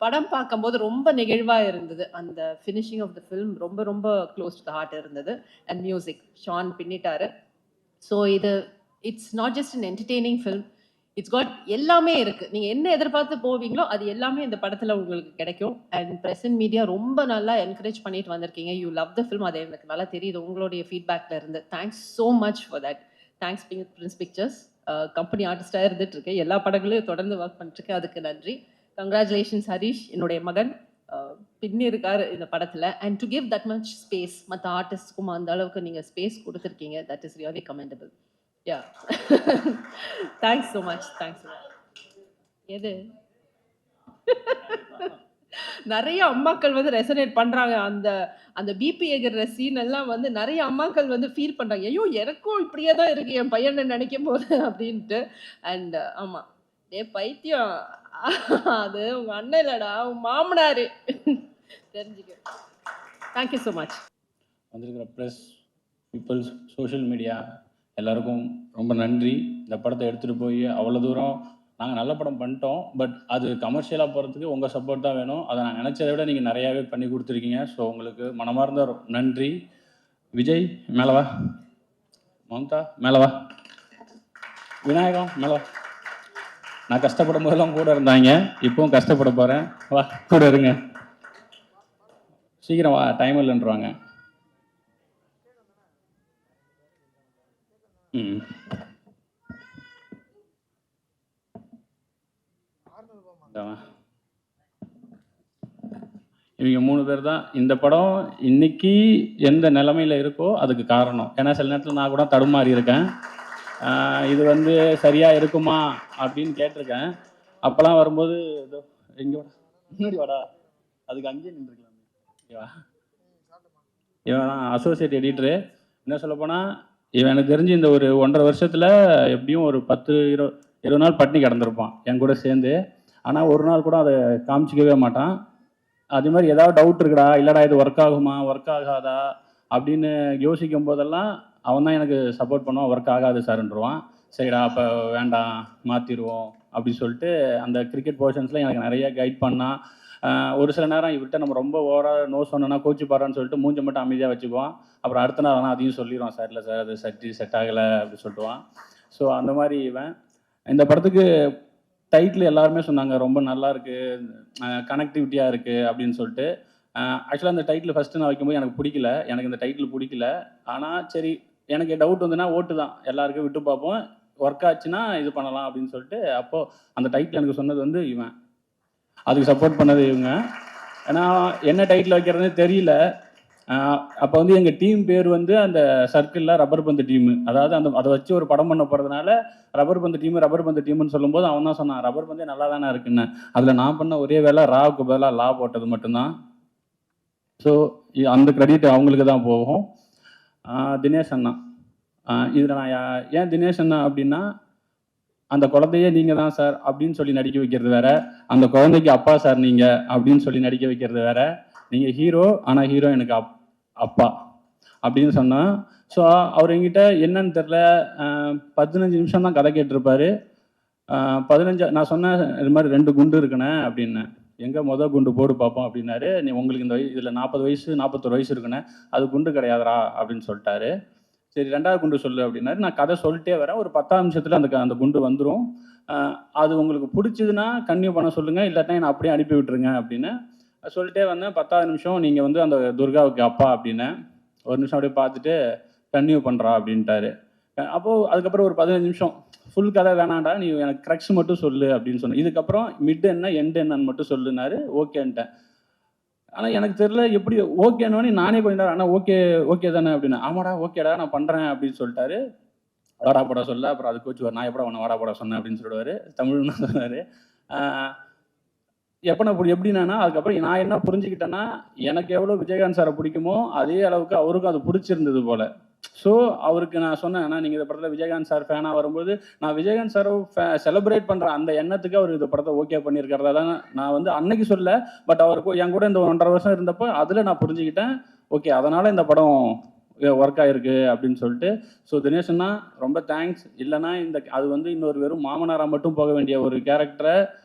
படம் பார்க்கும்போது ரொம்ப நெகிழ்வாக இருந்தது. அந்த ஃபினிஷிங் ஆஃப் த ஃபில்ம் ரொம்ப ரொம்ப க்ளோஸ் டு த ஹார்ட் இருந்தது. அண்ட் மியூசிக் ஷான் பின்னிட்டாரு. ஸோ இது it's not just an entertaining film, it's got எல்லாமே இருக்கு. நீங்க என்ன எதிர்பார்த்து போவீங்களோ அது எல்லாமே இந்த படத்துல உங்களுக்கு கிடைக்கும். அண்ட் பிரசன்ட் மீடியா ரொம்ப நல்லா என்கரேஜ் பண்ணிட்டு வந்திருக்கீங்க. You love the film. அது எனக்கு நல்லா தெரியுது உங்களுடைய ஃபீட்பேக்ல இருந்து. Thanks so much for that. Thanks Prince Pictures. Company ஆர்டிஸ்டா இருந்துட்டு இருக்கேன், எல்லா படங்களையும் தொடர்ந்து ஒர்க் பண்ணிட்டு இருக்கேன், அதுக்கு நன்றி. கங்க்ராச்சுலேஷன்ஸ் ஹரிஷ், என்னுடைய மகன் பின்னி இருக்காரு இந்த படத்துல. And to give that much space, மற்ற ஆர்டிஸ்ட்க்கும் அந்த அளவுக்கு நீங்க ஸ்பேஸ் கொடுத்துருக்கீங்க, that is really commendable. Yeah. Thanks so much. Thanks so much. எது நிறைய அம்மாக்கள் வந்து ரெசனேட் பண்றாங்க. அந்த பிபி எகிற சீன் எல்லாம் வந்து நிறைய அம்மாக்கள் வந்து ஃபீல் பண்றாங்க, ஐயோ எனக்கும் இப்படியே தான் இருக்கு என் பையனை நினைக்கும் போது அப்படின்ட்டு. அண்ட் ஆமா, ஏ பைத்தியம், அது உங்க அண்ணன் இல்லடா, உங்க மாமனாரு, தெரிஞ்சுக்க. Thank you so much. வந்திருக்கிற ப்ரெஸ் பீப்புள்ஸ், சோஷியல் மீடியா எல்லாருக்கும் ரொம்ப நன்றி. இந்த படத்தை எடுத்துகிட்டு போய் அவ்வளோ தூரம் நாங்கள் நல்ல படம் பண்ணிட்டோம், பட் அது கமர்ஷியலாக போகிறதுக்கு உங்கள் சப்போர்ட் தான் வேணும். அதை நான் நினச்சதை விட நீங்கள் நிறையாவே பண்ணி கொடுத்துருக்கீங்க. ஸோ உங்களுக்கு மனமார்ந்த நன்றி. விஜய் மேலவா, மம்தா மேலவா, விநாயகம் மேலவா. நான் கஷ்டப்படும் போதெல்லாம் கூட இருந்தாங்க, இப்போவும் கஷ்டப்பட போகிறேன், வா கூட இருங்க, சீக்கிரம் வா, டைம் இல்லைன்றாங்க. ம். இந்தா. இவங்க 3 பேர் தான் இந்த படம் இன்னைக்கு எந்த நிலைமையில இருக்கோ அதுக்கு காரணம். ஏன்னா சில நேரத்துல நான் கூட தடுமாறி இருக்கேன். இது வந்து சரியா இருக்குமா அப்படின்னு கேட்டிருக்கேன். அப்பலாம் வரும்போது இதோ இங்க வாடா, முன்னாடி வாடா, அதுக்கு அங்கேயே நின்றுக்கலாம். ஓகேவா? இவன் தான் அசோசியேட் எடிட்டரு. என்ன சொல்லப்போனால் இவன் எனக்கு தெரிஞ்சு இந்த ஒரு 1.5 வருஷத்தில் எப்படியும் ஒரு 10-20 நாள் பட்டினி கிடந்திருப்பான் என் கூட சேர்ந்து. ஆனால் ஒரு நாள் கூட அதை காமிச்சிக்கவே மாட்டான். அதே மாதிரி ஏதாவது டவுட் இருக்குடா, இல்லைடா இது ஒர்க் ஆகுமா, ஒர்க் ஆகாதா அப்படின்னு யோசிக்கும் போதெல்லாம் அவன் தான் எனக்கு சப்போர்ட் பண்ணுவான். ஒர்க் ஆகாது சார்ன்றுவான். சரிடா அப்போ வேண்டாம் மாற்றிடுவோம் அப்படின்னு சொல்லிட்டு அந்த கிரிக்கெட் போர்ஷன்ஸில் எனக்கு நிறைய கைட் பண்ணான். ஒரு சில நேரம் இவர்கிட்ட நம்ம ரொம்ப ஓவராக நோ சொன்னோன்னா கோச்சு பாடுறான்னு சொல்லிட்டு மூஞ்சை மட்டும் அமைதியாக வச்சுக்குவான். அப்புறம் அடுத்த நாள் ஆனால் அதையும் சொல்லிடுவான், சார் இல்லை சார் அது செட் ஆகலை அப்படின்னு சொல்லிட்டுவான். ஸோ அந்த மாதிரி இவன் இந்த படத்துக்கு டைட்டில் எல்லாருமே சொன்னாங்க ரொம்ப நல்லா இருக்குது, கனெக்டிவிட்டியாக இருக்குது அப்படின்னு சொல்லிட்டு. ஆக்சுவலாக அந்த டைட்டில் ஃபஸ்ட்டு நான் வைக்கும்போது எனக்கு பிடிக்கல, எனக்கு இந்த டைட்டில் பிடிக்கல. ஆனால் சரி எனக்கு டவுட் வந்துன்னா ஓட்டு தான், எல்லாருக்கும் விட்டு பார்ப்போம், ஒர்க் ஆச்சுன்னா இது பண்ணலாம் அப்படின்னு சொல்லிட்டு. அப்போது அந்த டைட்டில் எனக்கு சொன்னது வந்து இவன், அதுக்கு சப்போர்ட் பண்ணது இவங்க. ஏன்னா என்ன டைட்டில் வைக்கிறதுனே தெரியல. அப்போ வந்து எங்கள் டீம் பேர் வந்து அந்த சர்க்கிளில் ரப்பர் பந்து டீமு, அதாவது அதை வச்சு ஒரு படம் பண்ண போகிறதுனால ரப்பர் பந்து டீமுன்னு சொல்லும்போது அவன் தான் சொன்னான் ரப்பர் பந்தே நல்லா தானே இருக்குன்னு. அதில் நான் பண்ண ஒரே வேலை ராவுக்கு பதிலாக லா போட்டது மட்டும்தான். ஸோ அந்த கிரெடிட் அவங்களுக்கு தான் போகும். தினேஷ் அண்ணா, இதில் நான் ஏன் தினேஷ் அண்ணா அப்படின்னா, அந்த குழந்தையே நீங்கள் தான் சார் அப்படின்னு சொல்லி நடிக்க வைக்கிறது வேற, அந்த குழந்தைக்கு அப்பா சார் நீங்கள் அப்படின்னு சொல்லி நடிக்க வைக்கிறது வேற. நீங்கள் ஹீரோ, ஆனால் ஹீரோ எனக்கு அப்பா அப்படின்னு சொன்னால். ஸோ அவர் என்கிட்ட என்னன்னு தெரில 15 நிமிஷம் தான் கதை கேட்டிருப்பாரு. 15 நான் சொன்னேன் இது மாதிரி 2 குண்டு இருக்குண்ணே அப்படின்னு. எங்கே மொதல் குண்டு போடு பார்ப்போம் அப்படின்னாரு. நீ உங்களுக்கு இந்த இதில் 40 வயசு 41 வயசு இருக்குண்ணே, அது குண்டு கிடையாதுரா அப்படின்னு சொல்லிட்டாரு. சரி 2வது குண்டு சொல்லு அப்படின்னாரு. நான் கதை சொல்லிட்டே வரேன், ஒரு 10 நிமிஷத்தில் அந்த குண்டு வந்துடும். அது உங்களுக்கு பிடிச்சதுன்னா கன்டினியூ பண்ண சொல்லுங்கள், இல்லாட்டினா என்னை அப்படியே அனுப்பி விட்டுருங்க அப்படின்னு சொல்லிட்டே வந்தேன். 10வது நிமிஷம் நீங்கள் வந்து அந்த துர்காவுக்கு அப்பா அப்படின்னு ஒரு நிமிஷம் அப்படியே பார்த்துட்டு கன்டினியூ பண்ணுறா அப்படின்ட்டாரு. அப்போது அதுக்கப்புறம் ஒரு 15 நிமிஷம் ஃபுல் கதை வேணாண்டா, நீ எனக்கு க்ரக்ஸ் மட்டும் சொல்லு அப்படின்னு சொன்னேன். இதுக்கப்புறம் மிட் என்ன எண்டு என்னன்னு மட்டும் சொல்லுனாரு. ஓகேன்ட்டேன். ஆனால் எனக்கு தெரியல எப்படி ஓகேன்னு நானே கொஞ்சம் நேரம் ஆனால் ஓகே தானே அப்படின்னு. ஆமாடா ஓகேடா நான் பண்ணுறேன் அப்படின்னு சொல்லிட்டாரு. வாடா போடா சொல்ல. அப்புறம் அது கோச்சு நான் எப்படா உன்னை வாடா போடா சொன்னேன் அப்படின்னு சொல்லுவார். தமிழ்னு சொன்னார். எப்படின்னா அதுக்கப்புறம் நான் என்ன புரிஞ்சுக்கிட்டேன்னா, எனக்கு எவ்வளோ விஜயகாந்த் சாரை பிடிக்குமோ அதே அளவுக்கு அவருக்கும் அது பிடிச்சிருந்தது போல். ஸோ அவருக்கு நான் சொன்னேன், நீங்கள் இந்த படத்தில் விஜயகாந்த் சார் ஃபேனாக வரும்போது நான் விஜயகாந்த் சாரை செலிப்ரேட் பண்ணுற அந்த எண்ணத்துக்கு அவர் இந்த படத்தை ஓகே பண்ணியிருக்கிறதா தான் நான் வந்து அன்னைக்கு சொல்ல. பட் அவருக்கு என் கூட இந்த 1.5 வருஷம் இருந்தப்போ அதில் நான் புரிஞ்சுக்கிட்டேன். ஓகே அதனால் இந்த படம் ஒர்க் ஆகிருக்கு அப்படின்னு சொல்லிட்டு. ஸோ தினேஷன்னா ரொம்ப தேங்க்ஸ். இல்லைனா அது வந்து இன்னொரு வெறும் மாமனாராக மட்டும் போக வேண்டிய ஒரு கேரக்டரை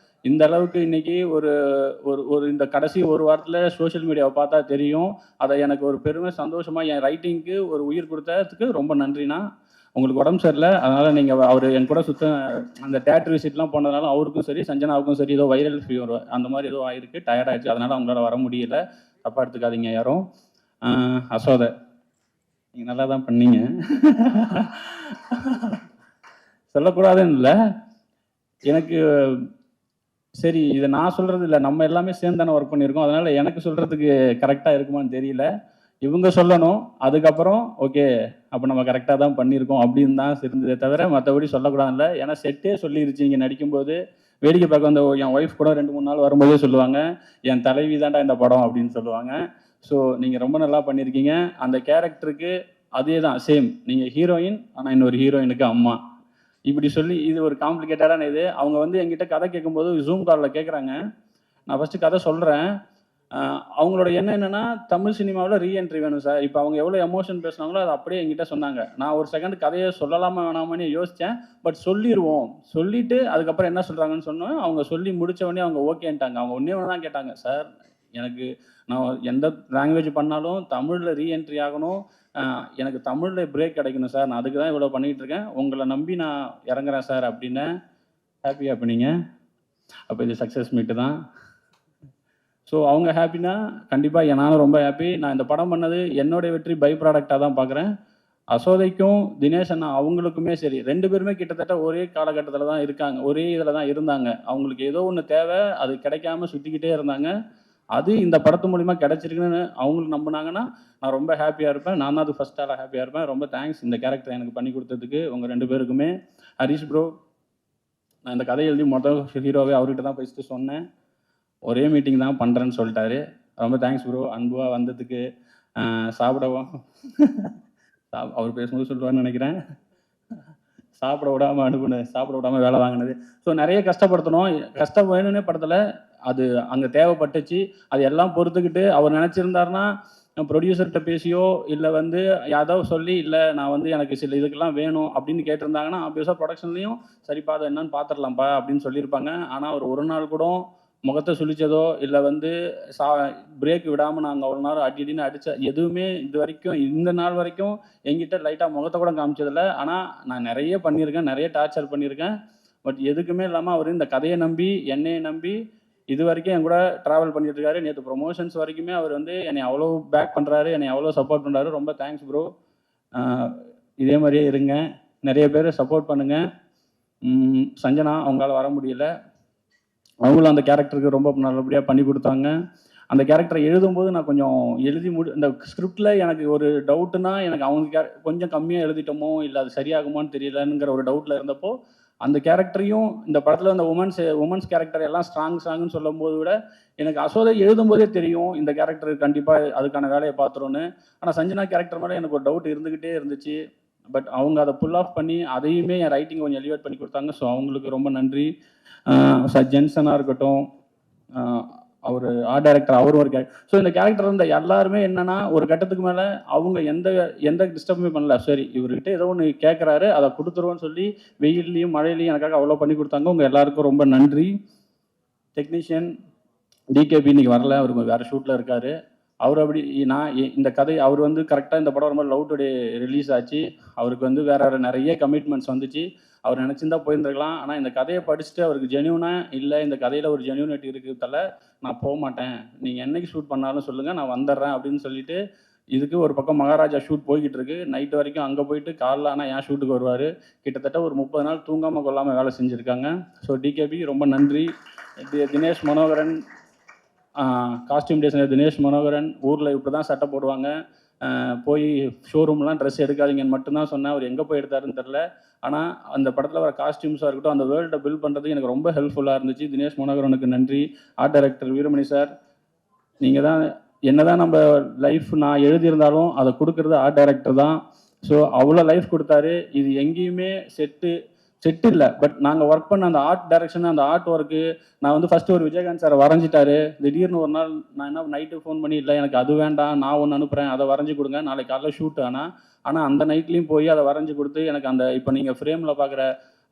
இந்த அளவுக்கு இன்னைக்கு ஒரு இந்த கடைசி ஒரு வாரத்தில் சோஷியல் மீடியாவை பார்த்தா தெரியும். அதை எனக்கு ஒரு பெருமை சந்தோஷமாக என் ரைட்டிங்க்கு ஒரு உயிர் கொடுத்ததுக்கு ரொம்ப நன்றிண்ணா. உங்களுக்கு உடம்பு சரியில்லை, அதனால் நீங்கள் அவர் என் கூட அந்த தேட்டர் விசிட்லாம் போனதுனால அவருக்கும் சரி சஞ்சனாவுக்கும் சரி ஏதோ வைரல் ஃபீவர் அந்த மாதிரி ஏதோ ஆயிருக்கு, டயர்ட் ஆயிடுச்சு, அதனால் அவங்களால வர முடியல. தப்பாக எடுத்துக்காதீங்க யாரும். அசோதை நீங்கள் நல்லா தான் பண்ணீங்க, சொல்லக்கூடாதுன்னு இல்லை. எனக்கு சரி இதை நான் சொல்கிறது இல்லை, நம்ம எல்லாமே சேர்ந்து தானே ஒர்க் பண்ணியிருக்கோம், அதனால் எனக்கு சொல்கிறதுக்கு கரெக்டாக இருக்குமான்னு தெரியல. இவங்க சொல்லணும், அதுக்கப்புறம் ஓகே அப்போ நம்ம கரெக்டாக தான் பண்ணியிருக்கோம் அப்படின்னு தான் இருந்ததே தவிர மற்றபடி சொல்லக்கூடாதுல்ல. ஏன்னா செட்டே சொல்லிருச்சு, இங்கே நடிக்கும்போது வேடிக்கை பார்க்க வந்த என் ஒய்ஃப் கூட 2-3 நாள் வரும்போதே சொல்லுவாங்க, என் தலைவி தான்டா இந்த படம் அப்படின்னு சொல்லுவாங்க. ஸோ நீங்கள் ரொம்ப நல்லா பண்ணியிருக்கீங்க. அந்த கேரக்டருக்கு அதே தான் சேம், நீங்கள் ஹீரோயின் ஆனால் இன்னொரு ஹீரோயினுக்கு அம்மா இப்படி சொல்லி இது ஒரு காம்ப்ளிகேட்டடான இது. அவங்க வந்து என்கிட்ட கதை கேட்கும்போது ஜூம் காலில் கேட்குறாங்க. நான் ஃபஸ்ட்டு கதை சொல்கிறேன். அவங்களோட எண்ணம் என்னென்னா தமிழ் சினிமாவில் ரீஎன்ட்ரி வேணும் சார். இப்போ அவங்க எவ்வளோ எமோஷன் பேசுனாங்களோ அதை அப்படியே என்கிட்ட சொன்னாங்க. நான் ஒரு செகண்ட் கதையை சொல்லலாமா வேணாமான்னு யோசித்தேன். பட் சொல்லிடுவோம், சொல்லிவிட்டு அதுக்கப்புறம் என்ன சொல்கிறாங்கன்னு சொன்னோம். அவங்க சொல்லி முடித்தவொடனே அவங்க ஓகேன்ட்டாங்க. அவங்க ஒன்றே ஒன்று தான் கேட்டாங்க, சார் எனக்கு நான் எந்த லாங்குவேஜ் பண்ணாலும் தமிழில் ரீஎன்ட்ரி ஆகணும், எனக்கு தமிழில் பிரேக் கிடைக்கணும் சார், நான் அதுக்கு தான் இவ்வளோ பண்ணிகிட்டு இருக்கேன், உங்களை நம்பி நான் இறங்குறேன் சார் அப்படின்னு. ஹாப்பியாக பண்ணீங்க. அப்போ இது சக்ஸஸ் மீட்டு தான். ஸோ அவங்க ஹாப்பினா கண்டிப்பாக நானும் ரொம்ப ஹாப்பி. நான் இந்த படம் பண்ணது என்னோடய வெற்றி பை ப்ராடக்டாக தான் பார்க்குறேன். அசோதைக்கும் தினேஷ் அண்ணா அவங்களுக்குமே சரி, 2 பேருமே கிட்டத்தட்ட ஒரே காலகட்டத்தில் தான் இருக்காங்க, ஒரே இதில் தான் இருந்தாங்க. அவங்களுக்கு ஏதோ ஒன்று தேவை, அது கிடைக்காம சுற்றிக்கிட்டே இருந்தாங்க. அது இந்த படத்து மூலிமா கிடைச்சிருக்குன்னு அவங்களுக்கு நம்பினாங்கன்னா நான் ரொம்ப ஹாப்பியாக இருப்பேன். நான் தான் அது ஃபர்ஸ்ட் ஆளாக ஹாப்பியாக இருப்பேன். ரொம்ப தேங்க்ஸ் இந்த கேரக்டர் எனக்கு பண்ணி கொடுத்ததுக்கு உங்கள் 2 பேருக்குமே. ஹரிஷ் ப்ரோ, நான் இந்த கதையை எழுதி மொதல் ஹீரோவே அவர்கிட்ட தான் ஃபஸ்ட்டு சொன்னேன். ஒரே மீட்டிங் தான் பண்ணுறேன்னு சொல்லிட்டாரு. ரொம்ப தேங்க்ஸ் ப்ரோ, அன்பாக வந்ததுக்கு. சாப்பிடவும் அவர் பேசும்போது சொல்லுவார்னு நினைக்கிறேன். சாப்பிட விடாமல் அனுப்புனது, சாப்பிட விடாமல் வேலை வாங்கினது. ஸோ நிறைய கஷ்டப்படுத்தணும், கஷ்டம் வேணும்னே படத்தில் அது அங்கே தேவைப்பட்டுச்சு. அது எல்லாம் பொறுத்துக்கிட்டு அவர் நினச்சிருந்தாருன்னா ப்ரொடியூசர்கிட்ட பேசியோ இல்லை வந்து யாதோ சொல்லி, இல்லை நான் வந்து எனக்கு சில இதுக்கெல்லாம் வேணும் அப்படின்னு கேட்டிருந்தாங்கன்னா ஆப்வியஸாக ப்ரொடக்ஷன்லேயும் சரிப்பா அதை என்னன்னு பார்த்துடலாம்ப்பா அப்படின்னு சொல்லியிருப்பாங்க. ஆனால் அவர் ஒரு நாள் கூட முகத்தை சுழிச்சதோ இல்லை வந்து பிரேக் விடாமல் நாங்கள் அவ்வளோ நேரம் அடின்னு அடித்த எதுவுமே இது வரைக்கும் இந்த நாள் வரைக்கும் எங்கிட்ட லைட்டாக முகத்தை கூட காமிச்சதில்லை. ஆனால் நான் நிறைய பண்ணியிருக்கேன், நிறைய டார்ச்சர் பண்ணியிருக்கேன். பட் எதுக்குமே இல்லாமல் அவர் இந்த கதையை நம்பி என்னையை நம்பி இது வரைக்கும் என் கூட ட்ராவல் பண்ணிட்டு இருக்காரு. நேற்று ப்ரொமோஷன்ஸ் வரைக்குமே அவர் வந்து என்னை அவ்வளோ பேக் பண்ணுறாரு, என்னை அவ்வளோ சப்போர்ட் பண்ணுறாரு. ரொம்ப தேங்க்ஸ் ப்ரோ. இதே மாதிரியே இருங்க, நிறைய பேர் சப்போர்ட் பண்ணுங்கள். சஞ்சனா அவங்களால வர முடியல, அவங்களும் அந்த கேரக்டருக்கு ரொம்ப நல்லபடியாக பண்ணி கொடுத்தாங்க. அந்த கேரக்டரை எழுதும்போது நான் கொஞ்சம் இந்த ஸ்கிரிப்டில் எனக்கு ஒரு டவுட்டுனா எனக்கு அவங்க கொஞ்சம் கம்மியாக எழுதிட்டோமோ இல்லை அது சரியாகுமான்னு தெரியலங்கிற ஒரு டவுட்டில் இருந்தப்போ அந்த கேரக்டரையும் இந்த படத்தில் அந்த உமன்ஸ் கேரக்டர் எல்லாம் ஸ்ட்ராங்னு சொல்லும் போது விட எனக்கு அசோதை எழுதும்போதே தெரியும் இந்த கேரக்டர் கண்டிப்பாக அதுக்கான வேலையை பார்த்துருன்னு. ஆனால் சஞ்சனா கேரக்டர் மேலே எனக்கு ஒரு டவுட் இருந்துக்கிட்டே இருந்துச்சு. பட் அவங்க அதை புல் ஆஃப் பண்ணி அதையுமே என் ரைட்டிங் கொஞ்சம் எலிவேட் பண்ணி கொடுத்தாங்க. ஸோ அவங்களுக்கு ரொம்ப நன்றி. ஜென்சனாக இருக்கட்டும், அவர் ஆர்ட் டைரக்டர், அவரும் ஒரு கேரக்டர். ஸோ இந்த கேரக்டர் இருந்த எல்லாருமே என்னன்னா ஒரு கட்டத்துக்கு மேலே அவங்க எந்த டிஸ்டர்புமே பண்ணல. சரி இவர்கிட்ட ஏதோ ஒன்று கேட்குறாரு அதை கொடுத்துருவோன்னு சொல்லி வெயில்லையும் மழையிலையும் எனக்காக அவ்வளோ பண்ணி கொடுத்தாங்க. உங்கள் எல்லாருக்கும் ரொம்ப நன்றி. டெக்னீஷியன் டிகேபி இன்னைக்கு வரல, அவர் வேறு ஷூட்டில் இருக்கார். அவர் அப்படி இந்த கதை அவர் வந்து கரெக்டாக இந்த படம் ரொம்ப லவ் டுடே ரிலீஸ் ஆச்சு. அவருக்கு வந்து வேறு நிறைய கமிட்மெண்ட்ஸ் வந்துச்சு. அவர் நினச்சிருந்தா போயிருந்துருக்கலாம். ஆனால் இந்த கதையை படிச்சுட்டு அவருக்கு ஜென்யூனாக இல்லை, இந்த கதையில் ஒரு ஜென்யூனிட்டி இருக்கிறதால நான் போக மாட்டேன், நீங்கள் என்னைக்கு ஷூட் பண்ணாலும் சொல்லுங்கள் நான் வந்துடுறேன் அப்படின்னு சொல்லிட்டு இதுக்கு ஒரு பக்கம் மகாராஜா ஷூட் போய்கிட்டு இருக்கு. நைட்டு வரைக்கும் அங்கே போயிட்டு காலைல ஆனால் என் ஷூட்டுக்கு வருவார். கிட்டத்தட்ட ஒரு 30 நாள் தூங்காமல் கொள்ளாமல் வேலை செஞ்சுருக்காங்க. ஸோ டிகேபி ரொம்ப நன்றி. தினேஷ் மனோகரன், காஸ்டியூம் டிசைனர் தினேஷ் மனோகரன், ஊரில் இப்படி தான் சட்டை போடுவாங்க, போய் ஷோரூம்லாம் ட்ரெஸ் எடுக்காதீங்கன்னு மட்டும்தான் சொன்னேன். அவர் எங்கே போய் எடுத்தாருன்னு தெரில. ஆனால் அந்த படத்தில் வர காஸ்டியூம்ஸாக இருக்கட்டும், அந்த வேர்ல்டை பில்ட் பண்ணுறதுக்கு எனக்கு ரொம்ப ஹெல்ப்ஃபுல்லாக இருந்துச்சு. தினேஷ் மனோகரனுக்கு நன்றி. ஆர்ட் டைரக்டர் வீரமணி சார், நீங்கள் தான் என்னதான் நம்ம லைஃப் நான் எழுதியிருந்தாலும் அதை கொடுக்குறது ஆர்ட் டைரக்டர் தான். ஸோ அவ்வளோ லைஃப் கொடுத்தாரு. இது எங்கேயுமே செட்டு இல்லை. பட் நாங்கள் ஒர்க் பண்ண அந்த ஆர்ட் டைரக்ஷன், அந்த ஆர்ட் ஒர்க்கு நான் வந்து ஃபஸ்ட்டு ஒரு விஜயகாந்த் சாரை வரைஞ்சிட்டாரு. திடீர்னு ஒரு நாள் நான் என்ன நைட்டு ஃபோன் பண்ணி, இல்லை எனக்கு அது வேண்டாம், நான் ஒன்று அனுப்புகிறேன், அதை வரைஞ்சி கொடுங்க, நாளைக்கு காலைல ஷூட். ஆனால் அந்த நைட்லேயும் போய் அதை வரைஞ்சி கொடுத்து எனக்கு அந்த இப்போ நீங்கள் ஃப்ரேமில் பார்க்குற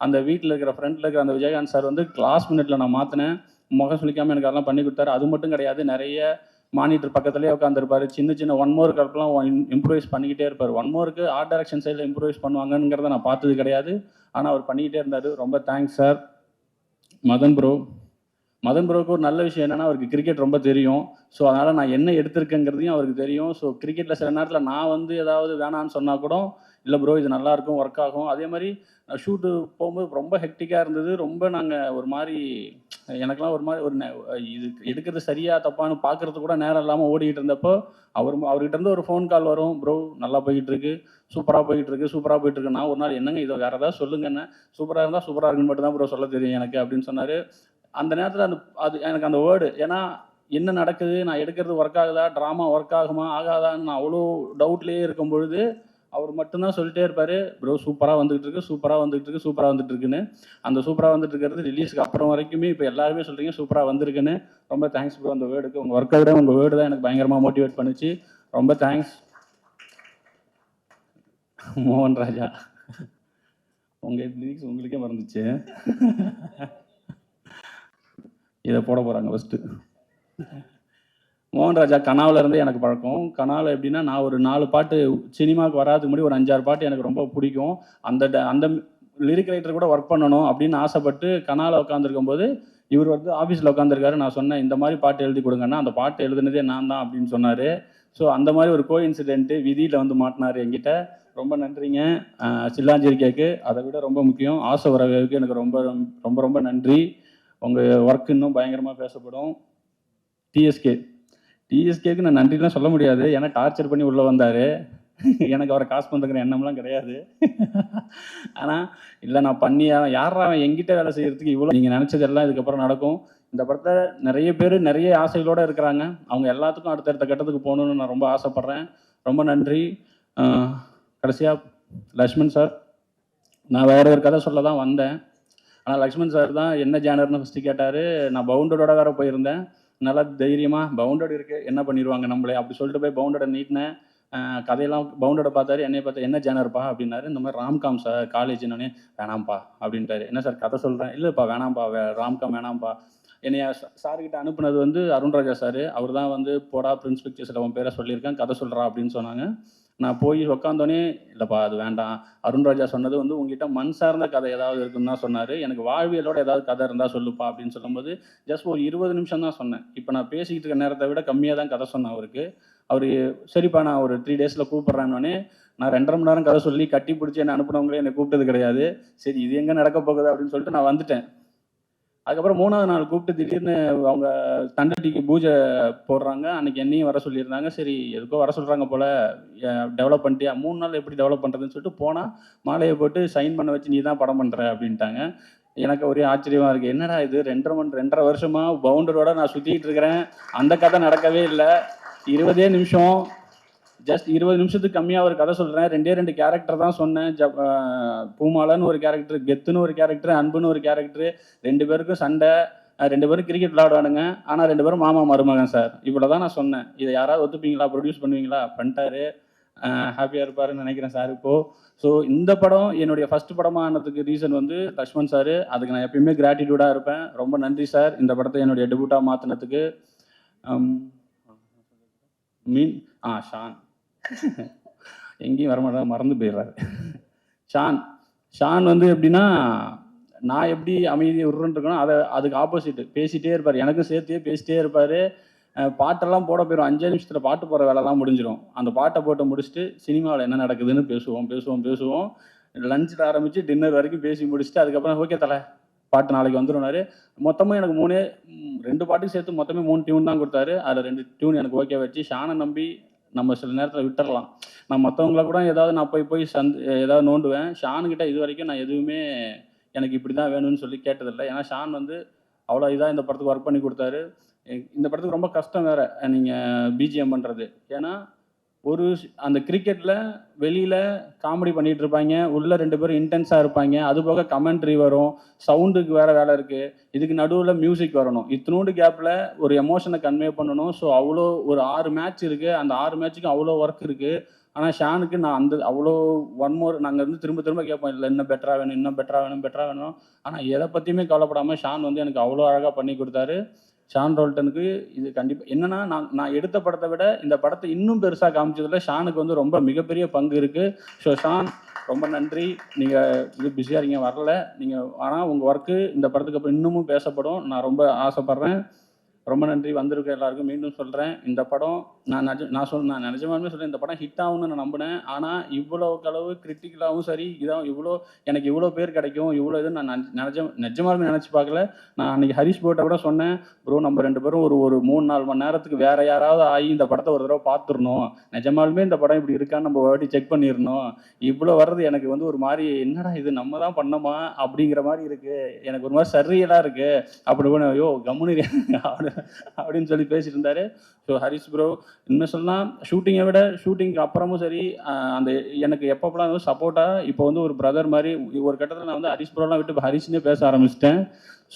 அந்த வீட்டில் இருக்கிற ஃப்ரண்ட்டில் இருக்கிற அந்த விஜயகாந்த் சார் வந்து கிளாஸ் மினிட்ல நான் மாற்றினேன். முகம் சொல்லிக்காமல் எனக்கு அதெல்லாம் பண்ணி கொடுத்தாரு. அது மட்டும் கிடையாது, நிறைய மானிட்டர் பக்கத்துலேயே உட்காந்துருப்பார். சின்ன ஒன் மோர் கல்பெலாம் இம்ப்ரூவைஸ் பண்ணிக்கிட்டே இருப்பார். ஒன் மோருக்கு ஆர்ட் டைரக்ஷன் சைடில் இம்ப்ரூவைஸ் பண்ணுவாங்கங்கிறத நான் பார்த்தது கிடையாது. ஆனால் அவர் பண்ணிக்கிட்டே இருந்தார். ரொம்ப தேங்க்ஸ் சார். மதன் ப்ரோவுக்கு ஒரு நல்ல விஷயம் என்னென்னா அவருக்கு கிரிக்கெட் ரொம்ப தெரியும். ஸோ அதனால் நான் என்ன எடுத்திருக்கேங்கிறதையும் அவருக்கு தெரியும். ஸோ கிரிக்கெட்டில் சில நேரத்தில் நான் வந்து ஏதாவது வேணான்னு சொன்னால் கூட, இல்லை ப்ரோ இது நல்லாயிருக்கும், ஒர்க் ஆகும். அதே மாதிரி ஷூட்டு போகும்போது ரொம்ப ஹெக்டிக்காக இருந்தது. ரொம்ப நாங்கள் ஒரு மாதிரி எனக்கெல்லாம் ஒரு மாதிரி இது எடுக்கிறது சரியா தப்பான்னு பார்க்குறது கூட நேரம் இல்லாமல் ஓடிக்கிட்டு இருந்தப்போ அவர்கிட்ட இருந்து ஒரு ஃபோன் கால் வரும். ப்ரோ நல்லா போய்கிட்டு இருக்கு, சூப்பராக போயிட்டு இருக்கு. நான் ஒரு நாள் என்னங்க இதை வேறு ஏதாவது சொல்லுங்கன்னு, சூப்பராக இருந்தால் சூப்பராக இருக்குன்னு மட்டும் தான் ப்ரோ சொல்ல தெரியும் எனக்கு அப்படின்னு சொன்னார். அந்த நேரத்தில் அது எனக்கு அந்த வேர்டு, ஏன்னா என்ன நடக்குது, நான் எடுக்கிறது ஒர்க் ஆகுதா, ட்ராமா ஒர்க் ஆகுமா ஆகாதான்னு நான் அவ்வளோ டவுட்லேயே இருக்கும் பொழுது அவர் மட்டும்தான் சொல்லிட்டே இருப்பார், ப்ரோ சூப்பராக வந்துகிட்டு இருக்குன்னு. அந்த சூப்பராக வந்துட்டு இருக்கிறது ரிலீஸுக்கு அப்புறம் வரைக்குமே இப்போ எல்லாருமே சொல்கிறீங்க சூப்பராக வந்திருக்குன்னு. ரொம்ப தேங்க்ஸ் ப்ரோ. அந்த வேர்டுக்கு உங்கள் ஒர்க்கை விட உங்கள் வேர்டு தான் எனக்கு பயங்கரமாக மோட்டிவேட் பண்ணுச்சு. ரொம்ப தேங்க்ஸ். மோகன் ராஜா, உங்கள் லிரிக்ஸ் உங்களுக்கே மறந்துச்சு. இதை போட போகிறாங்க ஃபஸ்ட்டு. மோகன் ராஜா கனாவில் இருந்தே எனக்கு பழக்கம். கனாவில் எப்படின்னா, நான் ஒரு 4 பாட்டு சினிமாவுக்கு வராதுக்கு முன்னாடி ஒரு 5-6 பாட்டு எனக்கு ரொம்ப பிடிக்கும். அந்த லிரிக் ரைட்டர் கூட ஒர்க் பண்ணணும் அப்படின்னு ஆசைப்பட்டு கனாவில் உட்காந்துருக்கும் போது இவர் வந்து ஆஃபீஸில் உட்காந்துருக்காரு. நான் சொன்னேன் இந்த மாதிரி பாட்டு எழுதி கொடுங்கன்னா, அந்த பாட்டு எழுதுனதே நான் தான் அப்படின்னு சொன்னார். ஸோ அந்த மாதிரி ஒரு கோ இன்சிடென்ட்டு விதியில் வந்து மாட்டினார் என்கிட்ட. ரொம்ப நன்றிங்க. சில்லாஞ்சேரி கேக்கு அதை விட ரொம்ப முக்கியம் ஆசை வரவேவுக்கு எனக்கு ரொம்ப ரொம்ப ரொம்ப நன்றி. உங்கள் ஒர்க் இன்னும் பயங்கரமாக பேசப்படும். டிஎஸ்கேக்கு நான் நன்றிலாம் சொல்ல முடியாது, ஏன்னா டார்ச்சர் பண்ணி உள்ளே வந்தார். எனக்கு அவரை காசு பண்ணுற எண்ணம்லாம் கிடையாது. ஆனால் இல்லை நான் பண்ணி யாரா அவன் எங்கிட்ட வேலை செய்கிறதுக்கு இவ்வளோ, நீங்கள் நினச்சதெல்லாம் இதுக்கப்புறம் நடக்கும். இந்த படத்தை நிறைய பேர் நிறைய ஆசைகளோடு இருக்கிறாங்க. அவங்க எல்லாத்துக்கும் அடுத்தடுத்த கட்டத்துக்கு போகணுன்னு நான் ரொம்ப ஆசைப்பட்றேன். ரொம்ப நன்றி. கடைசியாக லக்ஷ்மண் சார், நான் வேறு ஒரு கதை சொல்ல தான் வந்தேன். ஆனால் லக்ஷ்மண் சார் தான் என்ன ஜேனர்னு ஃபஸ்ட்டு கேட்டார். நான் பவுண்டடோட வேறு போயிருந்தேன். நல்லா தைரியமாக பவுண்டட் இருக்குது என்ன பண்ணிடுவாங்க நம்மளே அப்படி சொல்லிட்டு போய் பவுண்டடை நீட்டினேன். கதையெல்லாம் பவுண்டடை பார்த்தாரு, என்னை பார்த்து என்ன ஜேனர்ப்பா அப்படின்னாரு. இந்த மாதிரி ராம்காம் சார் காலேஜ்னே. வேணாம்ப்பா அப்படின்ட்டாரு. என்ன சார் கதை சொல்கிறேன்? இல்லைப்பா வேணாம்ப்பா, ராம்காம் வேணாம்ப்பா. என்னைய சார்கிட்ட அனுப்புனது வந்து அருண்ராஜா சார். அவர் தான் வந்து போடா பிரின்ஸ் பிக்சர்ஸில் அவன் பேரை சொல்லியிருக்கேன், கதை சொல்கிறா அப்படின்னு சொன்னாங்க. நான் போய் உட்காந்தோடனே இல்லைப்பா அது வேண்டாம், அருண்ராஜா சொன்னது வந்து உங்ககிட்ட மண் சார்ந்த கதை ஏதாவது இருக்குன்னு தான் சொன்னார். எனக்கு வாழ்வியலோட ஏதாவது கதை இருந்தால் சொல்லுப்பா அப்படின்னு சொல்லும்போது ஜஸ்ட் ஒரு 20 நிமிஷம் தான் சொன்னேன். இப்போ நான் பேசிக்கிட்டு இருக்க நேரத்தை விட கம்மியாக தான் கதை சொன்னேன் அவருக்கு. அவர் சரிப்பா நான் ஒரு 3 டேஸில் கூப்பிட்றேன்னொடனே நான் 2.5 மணி நேரம் கதை சொல்லி கட்டி பிடிச்சி என்னை அனுப்புனவங்களே என்னை கூப்பிட்டது கிடையாது. சரி இது எங்கே நடக்க போகுது அப்படின்னு சொல்லிட்டு நான் வந்துட்டேன். அதுக்கப்புறம் 3ஆவது நாள் கூப்பிட்டு திடீர்னு அவங்க தண்டட்டிக்கு பூஜை போடுறாங்க. அன்றைக்கி என்னையும் வர சொல்லியிருந்தாங்க. சரி எதுக்கோ வர சொல்கிறாங்க போல், டெவலப் பண்ணிட்டியா? 3 நாள் எப்படி டெவலப் பண்ணுறதுன்னு சொல்லிட்டு போனால் மாலையை போட்டு சைன் பண்ண வச்சு நீ தான் படம் பண்ணுற அப்படின்ட்டாங்க. எனக்கு ஒரே ஆச்சரியமாக இருக்குது. என்னடா இது 2.5 வருஷமாக பவுண்டரோட நான் சுற்றிக்கிட்டு இருக்கிறேன், அந்த கதை நடக்கவே இல்லை. 20 நிமிஷம், ஜஸ்ட் 20 நிமிஷத்துக்கு கம்மியாக ஒரு கதை சொல்கிறேன். 2 கேரக்டர் தான் சொன்னேன். பூமாலன்னு ஒரு கேரக்டர், கெத்துன்னு ஒரு கேரக்டர், அன்புன்னு ஒரு கேரக்டர். 2 பேருக்கும் சண்டை, 2 பேரும் கிரிக்கெட் விளையாடுவானுங்க. ஆனால் 2 பேரும் மாமா மருமகன் சார். இவ்வளோ தான் நான் சொன்னேன். இதை யாராவது ஒத்துப்பீங்களா, ப்ரொடியூஸ் பண்ணுவீங்களா? பண்ணிட்டாரு. ஹாப்பியாக இருப்பாருன்னு நினைக்கிறேன் சார் இப்போது. ஸோ இந்த படம் என்னுடைய ஃபஸ்ட் படமாக ஆனதுக்கு ரீசன் வந்து லக்ஷ்மண் சார். அதுக்கு நான் எப்பயுமே கிராட்டிடியூடாக இருப்பேன். ரொம்ப நன்றி சார் இந்த படத்தை என்னுடைய டெபியூட்டாக மாற்றினதுக்கு. ஷான் எங்கேயும் வரமாட்டா, மறந்து போயிடுறாரு. ஷான் வந்து எப்படின்னா, நான் எப்படி அமைதியை விடுறேன்னு இருக்கணும், அதுக்கு ஆப்போசிட்டு பேசிகிட்டே இருப்பார். எனக்கும் சேர்த்தே பேசிகிட்டே இருப்பார். பாட்டெல்லாம் போட போயிடும். 5 நிமிஷத்தில் பாட்டு போகிற வேலைலாம் முடிஞ்சிடும். அந்த பாட்டை போட்டு முடிச்சுட்டு சினிமாவில் என்ன நடக்குதுன்னு பேசுவோம். லஞ்சில் ஆரம்பித்து டின்னர் வரைக்கும் பேசி முடிச்சுட்டு அதுக்கப்புறம் ஓகே தலை பாட்டு நாளைக்கு வந்துடும்னாரு. மொத்தமாக எனக்கு 2 பாட்டுக்கு சேர்த்து மொத்தமே 3 டியூன் தான் கொடுத்தாரு. அதில் 2 டியூன் எனக்கு ஓகே வச்சு ஷானை நம்பி நம்ம சில நேரத்தில் விட்டுறலாம். நான் மற்றவங்கள கூட ஏதாவது நான் போய் ஏதாவது நோண்டுவேன். ஷானுக்கிட்ட இது வரைக்கும் நான் எதுவுமே எனக்கு இப்படி தான் வேணும்னு சொல்லி கேட்டதில்லை. ஏன்னா ஷான் வந்து அவ்வளோ இதாக இந்த படத்துக்கு ஒர்க் பண்ணி கொடுத்தாரு. இந்த படத்துக்கு ரொம்ப கஷ்டம் வேறு நீங்கள் பிஜிஎம் பண்ணுறது. ஏன்னா அந்த கிரிக்கெட்டில் வெளியில் காமெடி பண்ணிகிட்டு இருப்பாங்க, உள்ளே 2 பேரும் இன்டென்ஸாக இருப்பாங்க. அதுபோக கமெண்ட்ரி வரும், சவுண்டுக்கு வேறு வேலை இருக்குது, இதுக்கு நடுவில் மியூசிக் வரணும். இத்தினோண்டு கேப்பில் ஒரு எமோஷனை கன்வே பண்ணணும். ஸோ அவ்வளோ ஒரு 6 மேட்ச் இருக்குது. அந்த 6 மேட்ச்சுக்கும் அவ்வளோ ஒர்க் இருக்குது. ஆனால் ஷானுக்கு நான் அவ்வளோ 1 மோர் நாங்கள் வந்து திரும்ப கேட்போம், இல்லை இன்னும் பெட்டராக வேணும். ஆனால் எதை பற்றியுமே கவலைப்படாமல் ஷான் வந்து எனக்கு அவ்வளோ அழகாக பண்ணி கொடுத்தாரு. ஷான் ரோல்டனுக்கு இது கண்டிப்பாக என்னென்னா, நான் எடுத்த படத்தை விட இந்த படத்தை இன்னும் பெருசாக காமிச்சதில் ஷானுக்கு வந்து ரொம்ப மிகப்பெரிய பங்கு இருக்குது. ஸோ ஷான் ரொம்ப நன்றி. நீங்கள் இது பிஸியாக இருக்கீங்க வரல நீங்கள், ஆனால் உங்கள் ஒர்க்கு இந்த படத்துக்கு அப்புறம் இன்னமும் பேசப்படும். நான் ரொம்ப ஆசைப்பட்றேன். ரொம்ப நன்றி வந்திருக்க எல்லாருக்கும். மீண்டும் சொல்கிறேன், இந்த படம் நான் நிஜமாலுமே சொல்கிறேன், இந்த படம் ஹிட் ஆகும்னு நான் நம்பினேன். ஆனால் இவ்வளோ அளவு கிரிட்டிக்கலாகவும் சரி இதான் எனக்கு இவ்வளோ பேர் கிடைக்கும், இவ்வளோ இது நான் நிஜமாலுமே நினச்சி பார்க்கல. நான் அன்றைக்கி ஹரிஷ் போட்ட கூட சொன்னேன், ப்ரோ நம்ம 2 பேரும் ஒரு 3-4 மணி நேரத்துக்கு வேறு யாராவது ஆகி இந்த படத்தை ஒரு தடவை பார்த்துடணும், நிஜமாலுமே இந்த படம் இப்படி இருக்கான்னு நம்ம வாட்டி செக் பண்ணிடணும். இவ்வளோ வர்றது எனக்கு வந்து ஒரு மாதிரி என்னடா இது நம்ம தான் பண்ணோமா அப்படிங்கிற மாதிரி இருக்குது, எனக்கு ஒரு மாதிரி சரியலாக இருக்குது. அப்படி ஐயோ கம்முனு அப்படின்னு சொல்லி பேசிட்டு இருந்தாரு. ஸோ ஹரிஷ் ப்ரோ இன்னும் சொல்லலாம், ஷூட்டிங்கை விட ஷூட்டிங்க்கு அப்புறமும் சரி அந்த எனக்கு எப்பப்பெல்லாம் வந்து சப்போர்ட்டாக இப்போ வந்து ஒரு பிரதர் மாதிரி ஒரு கட்டத்தில் நான் வந்து ஹரிஷ் ப்ரோலாம் விட்டு ஹரிஷ்னே பேச ஆரம்பிச்சிட்டேன்.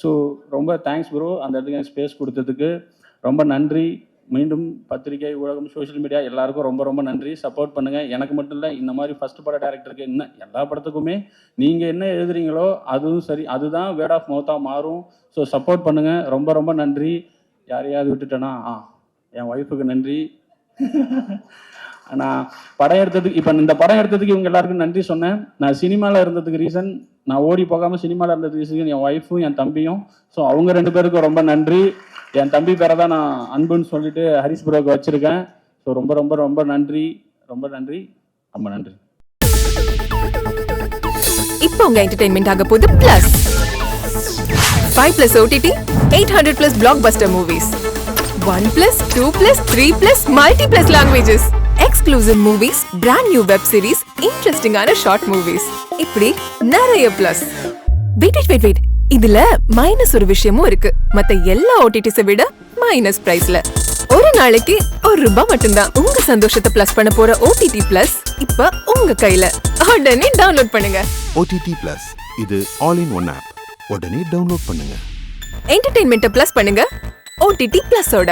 ஸோ ரொம்ப தேங்க்ஸ் ப்ரோ, அந்த இடத்துக்கு எனக்கு ஸ்பேஸ் கொடுத்ததுக்கு ரொம்ப நன்றி. மீண்டும் பத்திரிகை, ஊடகம், சோஷியல் மீடியா எல்லாருக்கும் ரொம்ப ரொம்ப நன்றி. சப்போர்ட் பண்ணுங்கள். எனக்கு மட்டும் இல்லை, இந்த மாதிரி ஃபஸ்ட் பட டேரக்டருக்கு இன்னும் எல்லா படத்துக்குமே நீங்கள் என்ன எழுதுறீங்களோ அதுவும் சரி, அதுதான் வேர்ட் ஆஃப் மவுத்தாக மாறும். ஸோ சப்போர்ட் பண்ணுங்கள். ரொம்ப ரொம்ப நன்றி. யாரையாவது விட்டுட்டேன்னா என் ஒய்ஃபுக்கு நன்றி. நான் படம் எடுத்ததுக்கு இப்போ இந்த படம் எடுத்ததுக்கு இவங்க எல்லாருக்கும் நன்றி சொன்னேன். நான் சினிமாவில் இருந்ததுக்கு ரீசன், நான் ஓடி போகாமல் சினிமாவில் இருந்ததுக்கு ரீசன் என் ஒய்ஃபும் என் தம்பியும். ஸோ அவங்க 2 பேருக்கும் ரொம்ப நன்றி. என் தம்பி பேரை தான் நான் அன்புன்னு சொல்லிட்டு ஹரிஷ் ப்ரோக்கு வச்சுருக்கேன். ஸோ ஸோ ரொம்ப ரொம்ப ரொம்ப நன்றி, ரொம்ப நன்றி, ரொம்ப நன்றி. இப்போ உங்க என்டர்டெயின்மெண்ட் ஆக போகுது plus 5+ OTT 800+ blockbuster movies 1+, 2+, 3+, multi+ languages exclusive movies, brand new web series, interesting ஆன short movies இப்படி நிறைய பிளஸ். வெயிட் இதுல மைனஸ் ஒரு விஷயமும் இருக்கு. மத்த எல்லா OTTs விட மைனஸ் பிரைஸ்ல ஒரு நாளைக்கு ₹1 மட்டும்தான். உங்க சந்தோஷத்தை பிளஸ் பண்ண போற OTT பிளஸ் இப்ப உங்க கையில. உடனே டவுன்லோட் பண்ணுங்க. OTT Plus இது ஆல் இன் ஒன் ஆப். உடனே டவுன்லோட் பண்ணுங்க. என்டர்டெயின்மெண்ட்டை பிளஸ் பண்ணுங்க OTT பிளஸோட.